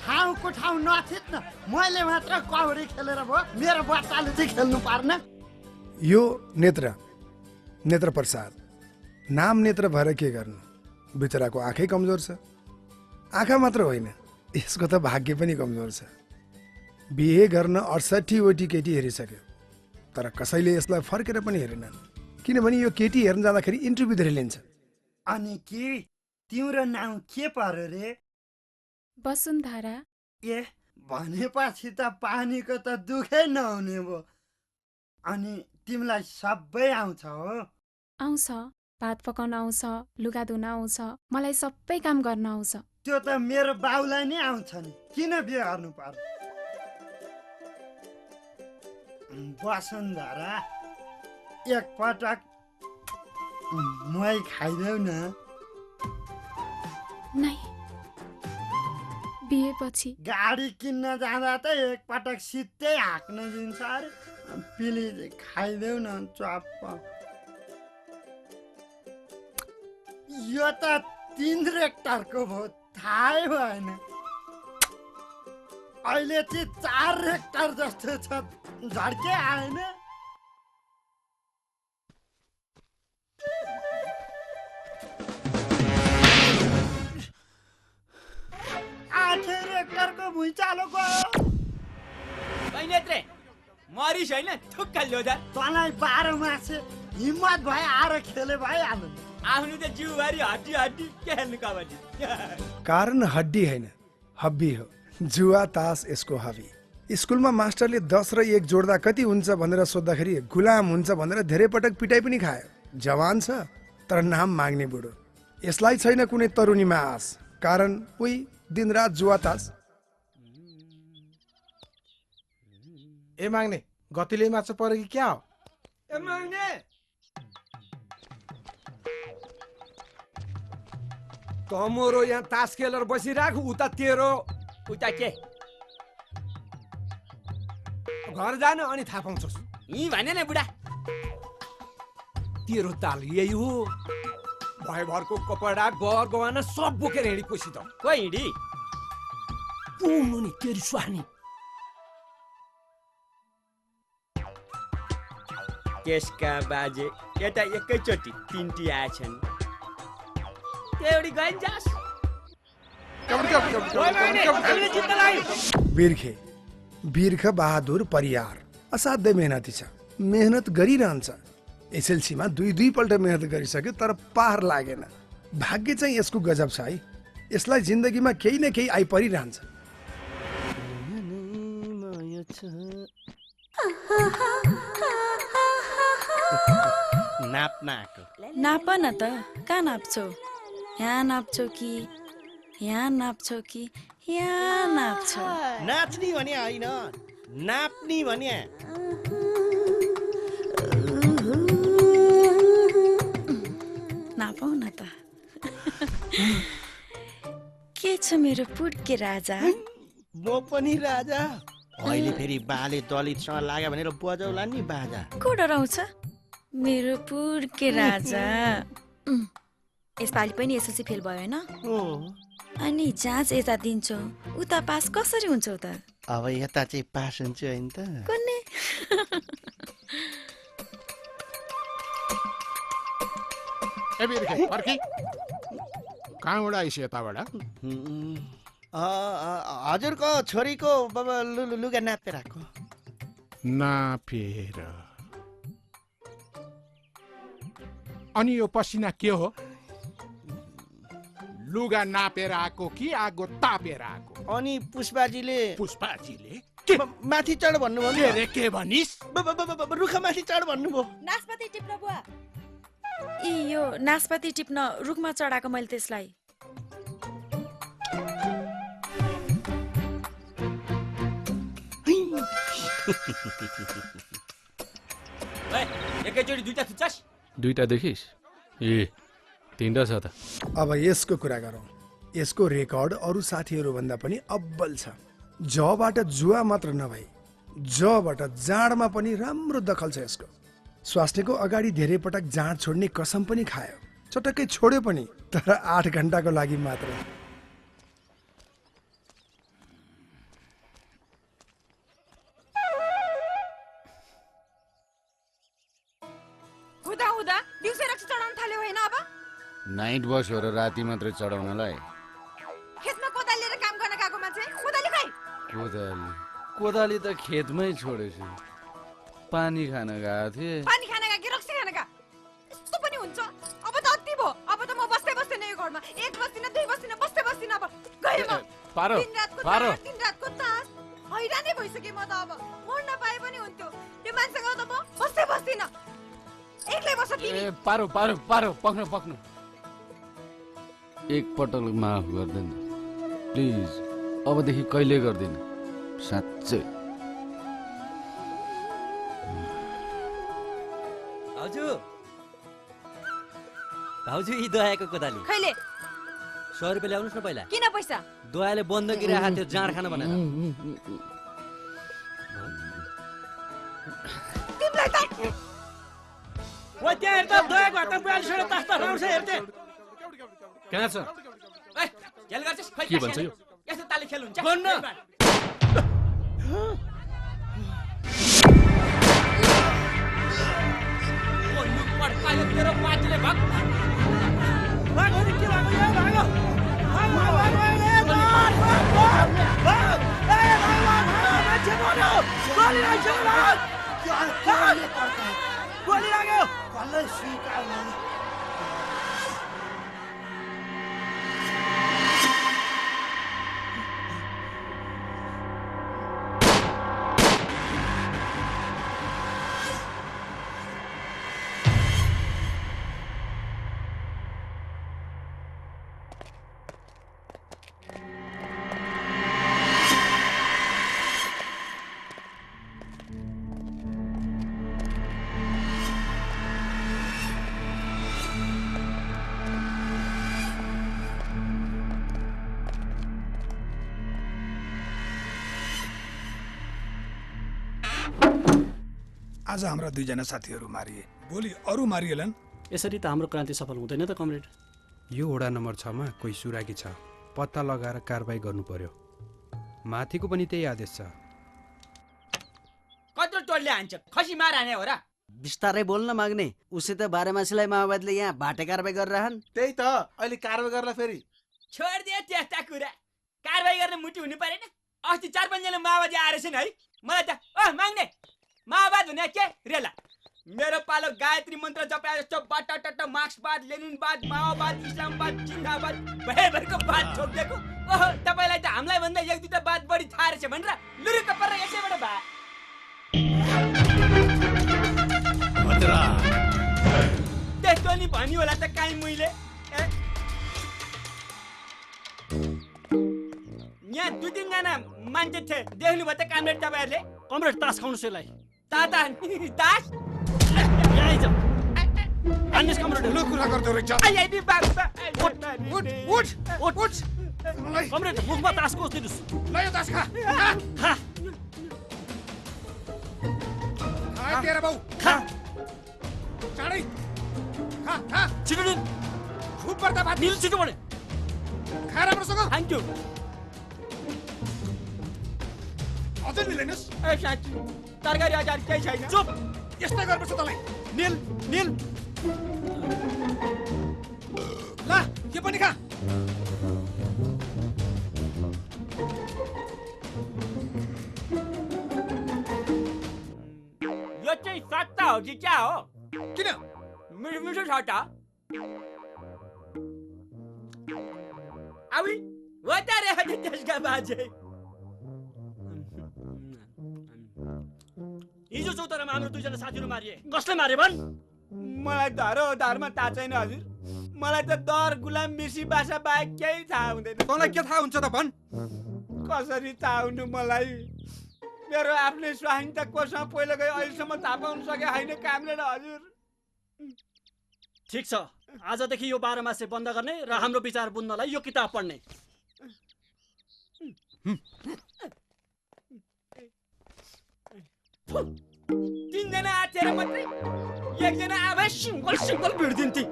ठाउँको ठाउँ नथिच्न मैले मात्र कौडी खेलेर भयो मेरो बच्चाले चाहिँ खेल्नु पर्ने यो नेत्र प्रसाद नाम नेत्र भएर के गर्नु बिचराको आँखै कमजोर छ आँखा मात्र होइन यसको त भाग्य पनि कमजोर छ बिहे गर्न 68 वटी केटी हेरिसक्यो तर कसैले यसलाई फर्केर पनि हेरेनन् किनभने यो केटी हेर्न जाँदाखेरि इन्टरभ्यू धेरै लिन्छ अनि के तिम्रो नाम के पर्यो रे वसुन्धरा ए भनेपछि त पानीको त दुखै नहुने भयो अनि तिमीलाई सबै आउँछ हो आउँछ भात पकाउन आउँछ लुगा धुन आउँछ मलाई सबै काम गर्न आउँछ त्यो त मेरो बाउलाई नै आउँछ नि किन बिहे गर्नु पर्यो वसुन्धरा एकपटक मही खाइदेऊ न नै बिहेपछि गाडी किन्न जाँदा त एकपटक सिधै हाँक्न दिन्छ अरे प्लिज खाइदेऊ न चप्प यो त 3 रेक्टरको भयो थाहै भएन अहिले चाहिँ 4 रेक्टर जस्तो छ झड्के आएन 8 रेक्टरको भुइँचालो गयो नेत्रे मरिस होइन थुक्का ल्याउँदा तँलाई 12 मासे हिम्मत भए आएर खेले भइहाल्नु आफ्नो त जिउभरि हड्डी हड्डी के खेल्नु कबड्डी कारण हड्डी होइन हब्बी हो जुवा तास यसको हबी स्कुलमा मास्टरले 10 र 1 जोड्दा कति हुन्छ भनेर सोद्धाखेरि गुलाम हुन्छ भनेर धेरै पटक पिटाइ पनि खायो जवान छ तर नाम माग्ने बुढो यसलाई छैन कुनै तरुणीमा आस कारण उही दिनरात जुवा तास ए माग्ने गतिले माछा पऱ्यो कि क्या हो ए माग्ने तमरो यहाँ तास खेलेर बसिराख उता तेरो उता के घर जान अनि थाहा पाउँछस् यी भने न बुढा तेरो ताल यही हो भयभरको कपडा घर गवाना सब बोकेर हिँडी कोसी त को हिँडी पुमुनि तेरी स्वानी त्यसका बाजे यता एकैचोटि 3टी आएछन् एउटी गइन जास बिर्ख बहादुर परियार असाध्यै मेहनती छ मेहनत गरिरहन्छ एसएलसीमा 2 पल्ट मेहनत गरिसक्यो तर पार लागेन भाग्य चाहिँ यसको गजब छ है यसलाई जिन्दगीमा केही न केही आइपरिरहन्छ नाप न त कहाँ नाप्छौ यहाँ नाप्छौ कि यहाँ नाप्छौ कि यहाँ नाप्छौ नाच्ने भने होइन नाप्ने भने नापौ न त के छ मेरो पुड्के राजा म पनि राजा अहिले फेरि बाले दलितसँग लाग्यो भनेर बजाउला नि बाजा को डराउँछ मेरो पुड्के राजा यसपालि पनि एसएलसी फेल भयो हैन अनि जाँच यता दिन्छौ उता पास कसरी हुन्छौ त अब यता चाहिँ पास हुन्छ हैन त कुन्ने ए बिर्खे फर्की कहाँबाट आइस यताबाट हजुरको छोरीको लुगा नापेर आएको नापेर अनि यो पसिना के हो लुगा नापेर आएको कि आगो तापेर आएको अनि पुष्पाजीले के माथि चढ भन्नुभयो रे के भनिस् रुखा माथि चढ भन्नुभयो नासपाती टिप्न बुवा ई यो नासपाती टिप्न रुखमा चढाएको मैले त्यसलाई एकैचोटि दुईटा थुचास दुईटा देखिस् ए तीनटा छ त अब यसको कुरा गरौँ यसको रेकर्ड अरू साथीहरू भन्दा पनि अब्बल छ जबाट जुवा मात्र नभई जबाट जाँडमा पनि राम्रो दखल छ यसको। स्वास्नीको अगाडि धेरै पटक जाँड छोड्ने कसम पनि खायो। चटक्कै छोड्यो पनि, तर 8 घण्टाको लागि मात्र। हुँदा हुँदा दिउँसै रक्सी चढाउन थाल्यो होइन? अब नाइट बस हो र राति मात्रै चढाउनलाई। खेतमा कोदाली लिएर काम गर्न गएको मान्छे कोदाली खै? कोदाली त खेतमै छोडेछु। पानी खान गएको थिएँ। पानी खान गएको कि रक्सी खान गएको? यस्तो पनि हुन्छ? अब त अति भयो। अब त म बस्दै बस्दैन यो घरमा। एक बस्दिन, दुई बस्दिन, बस्दै बस्दिन। अब गएँ म। पारो दिन रातको तास हैरानै भइसकेँ म त। अब मर्न पाए पनि हुन्थ्यो। त्यो मान्छेसँग त म बस्दै बस्दिन। एक्लै बस्छ तिमी। पारो पक्नु। एक पटक माफ गर्दैन प्लिज। अबदेखि कहिले गर्दिन साँच्चै। भाउजू यी दोयाको कोदाली खैले 100 रुपियाँ ल्याउनुहोस् न पहिला। किन पैसा? दोयाले बन्दकी राखेको थियो जाँड खान भनेर। तिमीलाई त ओ त्यहाँ हेर त दोयाको हातमा 42 तास आउँछ हेर्थे। कहाँ छ? खेल गर्छस्? खै के भन्छ यो? यस्तो ताली खेल हुन्छ? गर्न ओ लुक पड्कायो तेरो पार्टीले भाग। भागो नि के भागो यो भागो। गोली लाग्यो। कसलाई स्वीकार्नु? आज हाम्रा 2 जना साथीहरू मारिए, भोलि अरू मारिएलान्। यसरी त हाम्रो क्रान्ति सफल हुँदैन त कमरेड। यो वडा नम्बर 6 मा कोही सुरागी छ, पत्ता लगाएर कारबाही गर्नु पर्यो। माथिको पनि त्यही आदेश छ। कत्रो टोलले हान्छ? खसी मार हाने हो र? बिस्तारै बोल्न माग्ने। उसित बारेमासीलाई माओवादीले यहाँ भाटे कारबाही गरिरहन्। त्यही त अहिले कारबाही गर्ला फेरि। छोडिदिए त्यस्ता कुरा। कारबाही गर्ने मुठी हुनु परेन? अस्ति 4-5 जना माओवादी आएर छन् है। मलाई त माग्ने माओवाद हुने के रेला। मेरो पालो गायत्री मन्त्र जपाए जस्तो बटटट मार्क्सवाद, लेनिनवाद, माओवाद, इस्लामवाद, जिन्दाबाद भयभरको बात ठोकिदिएको। ओहो तपाईँलाई त हामीलाई भन्दा 1-2 बात बढी थाहा रहेछ भनेर लुरुक्क परेर यसैबाट भा। त्यस्तो नि भन्यो होला त काहीँ मैले। यहाँ 2-3 जना मान्छे थिए, देख्नुभयो त कामरेड तपाईँहरूले? कमरेड तास खाउनुहोस् यसलाई। ताता तास अन्यस कमरेड ठुलो कुरा गर्दो रहेछ। कमरेड मुखमा तास कोस्दिनुस्। ल यो तास खा। खा तेरा बाउ खा। चाँडै खा। छिटो निल। खुब पर्दा भात निल छिटो भने। खा राम्रोसँग। Thank you. अझै मिलेनस्? साँच्ची तरकारी अचार केही छैन? चुप। यस्तै गर्नुपर्छ तँलाई। निल। ल के पनि खा। यो चाहिँ सट्टा हो कि क्या हो? किन? मिठो सट्टा? आवी हो त रे त्यसका बाजे। हिजो चौतारामा हाम्रो 2 जना साथीहरू मारिए। कसले मारे भन्? मलाई धरमा थाहा छैन हजुर। मलाई त दर गुलाम मिर्सी भाषा बाहेक केही थाहा हुँदैन। तँलाई के थाहा हुन्छ त भन्। कसरी थाहा हुनु मलाई? मेरो आफ्नै स्वाहिन त कोसँग पहिलो गयो, अहिलेसम्म थाहा पाउनु सके होइन कामले हजुर। ठिक छ, आजदेखि यो 12 मासे बन्द गर्ने र हाम्रो विचार बुझ्नलाई यो किताब पढ्ने। तीनजना आथेर मात्रै एकजना आमा सिङ्गल भिड्दिन्थे।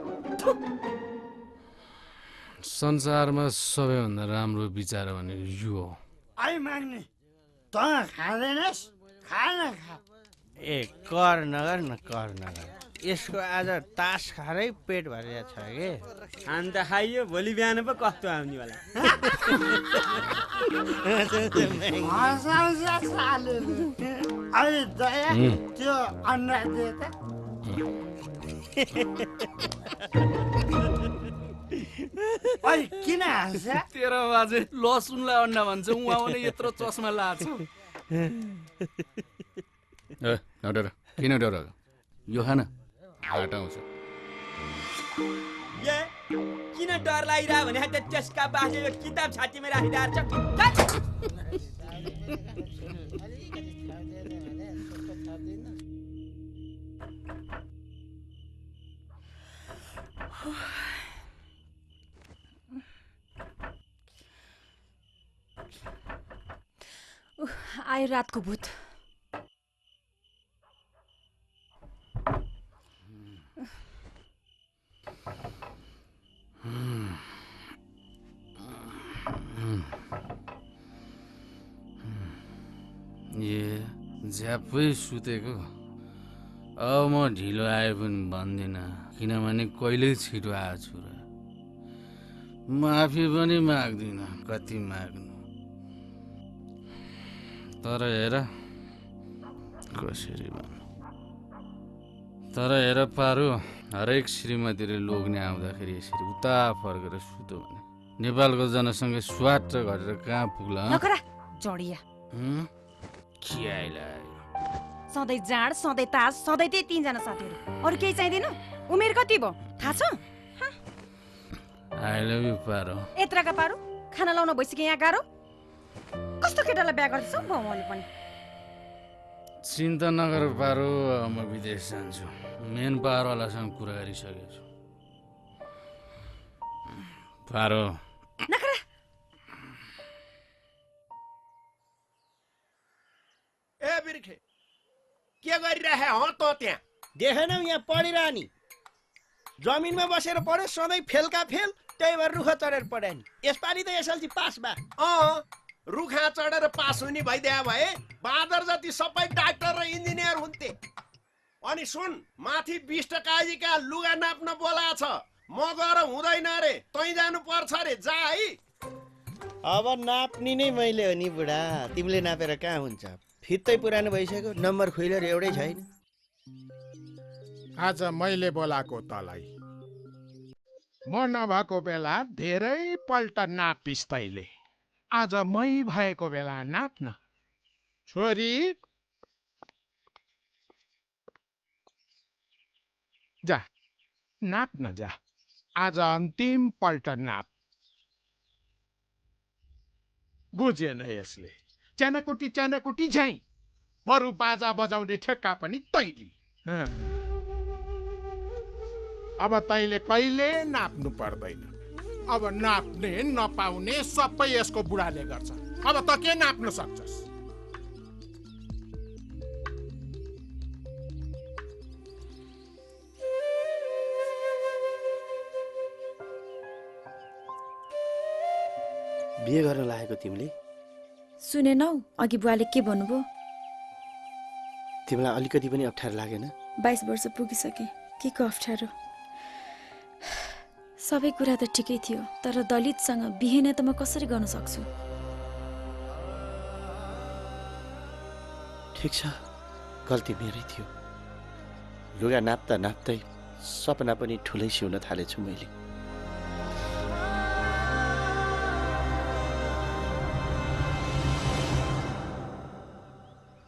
संसारमा सबैभन्दा राम्रो विचार भनेको यो हो। आई माग्ने त खाँदैनस्? खान खा। ए कर नगर यसको आज तास खारै पेट भरिया छ के। अन्त खाइयो भोलि बिहान पो कस्तो आउने होला। हँसाउँछ सालेले। अहिले दया त्यो अन्डा दे त। अहिले किन हाँस्छ? तेरो बाजे लसुनलाई अन्डा भन्छ, उहाँ पनि यत्रो चस्मा लाएको डर किन डर यो खान हटाउँछ। ए किन डर लागिरह भने त्यसका बाजे यो किताब छातीमा राखिरहेको छ। आयो रातको भूत। झ्याप्पै सुतेको। अब म ढिलो आए पनि भन्दिनँ, किनभने कहिल्यै छिटो आएको छु र। माफी पनि माग्दिनँ, कति माग्नु। तर हेर कसरी भन्नु। तर हेर पारो, हरेक श्रीमतीले लोग्ने आउँदाखेरि यसरी उता फर्केर सुतो भने नेपालको जनसङ्ख्या स्वाट घटेर कहाँ पुग्ला? नखरा जडिया। के आइलायो? सधैँ जाँड, सधैँ तास, सधैँ त्यही तीनजना साथीहरू। अरू केही चाहिँदैन? उमेर कति भयो थाहा छ? आई लभ यु पारो। यत्रका पारो खाना लाउन भइसक्यो यहाँ गाह्रो। कस्तो केटालाई बिहा गर्दैछौ बाउले पनि? चिन्ता नगर पारो, म विदेश जान्छु। मेन पावरवालासँग कुरा गरिसकेको छु। पारो नखरा। ए बिर्खे के गरिरहे हो त त्यहाँ? देखेनौ यहाँ पढिरह नि। जमिनमा बसेर पढ्यो, सधैँ फेलका फेल, त्यही भएर रुख चढेर पढ्यो नि। यसपालि त एसएलसी पास भए। रुखा चढेर पास हुने भइदिए भए बाँदर जति सबै डाक्टर र इन्जिनियर हुन्थे। अनि सुन, माथि 20 टकाजीका लुगा नाप्न बोला छ। म गएर हुँदैन रे, तै जानु पर्छ रे, जा है। अब नाप्ने नै मैले हो नि बुढा, तिमीले नापेर कहाँ हुन्छ? फित्तै पुरानो भइसक्यो, नम्बर खुइलेर एउटै छैन। आज मैले बोलाएको तलाई म नभएको बेला धेरै पल्ट नापिस् तैले। आज मै भएको बेला नाप्न। छोरी जा नाप्न जा, आज अन्तिम पल्ट नाप। बुझेन यसले? च्यानाकुटी झैँ बरु बाजा बजाउने ठेक्का पनि तैली। अब तैले कहिले नाप्नु पर्दैन। अब नाप्ने नपाउने सबै यसको बुढाले गर्छ। अब त के नाप्न सक्छस्? बिहे गर्न लागेको तिमीले? सुनेनौ अघि बुवाले के भन्नुभयो? तिमीलाई अलिकति पनि अप्ठ्यारो लागेन? 22 वर्ष पुगिसके, के को अप्ठ्यारो? सबै कुरा त ठिकै थियो, तर दलितसँग बिहे नै त म कसरी गर्न सक्छु? ठिक छ, गल्ती मेरै थियो। लुगा नाप्दा नाप्दै सपना पनि ठुलै सिउन थालेछु मैले।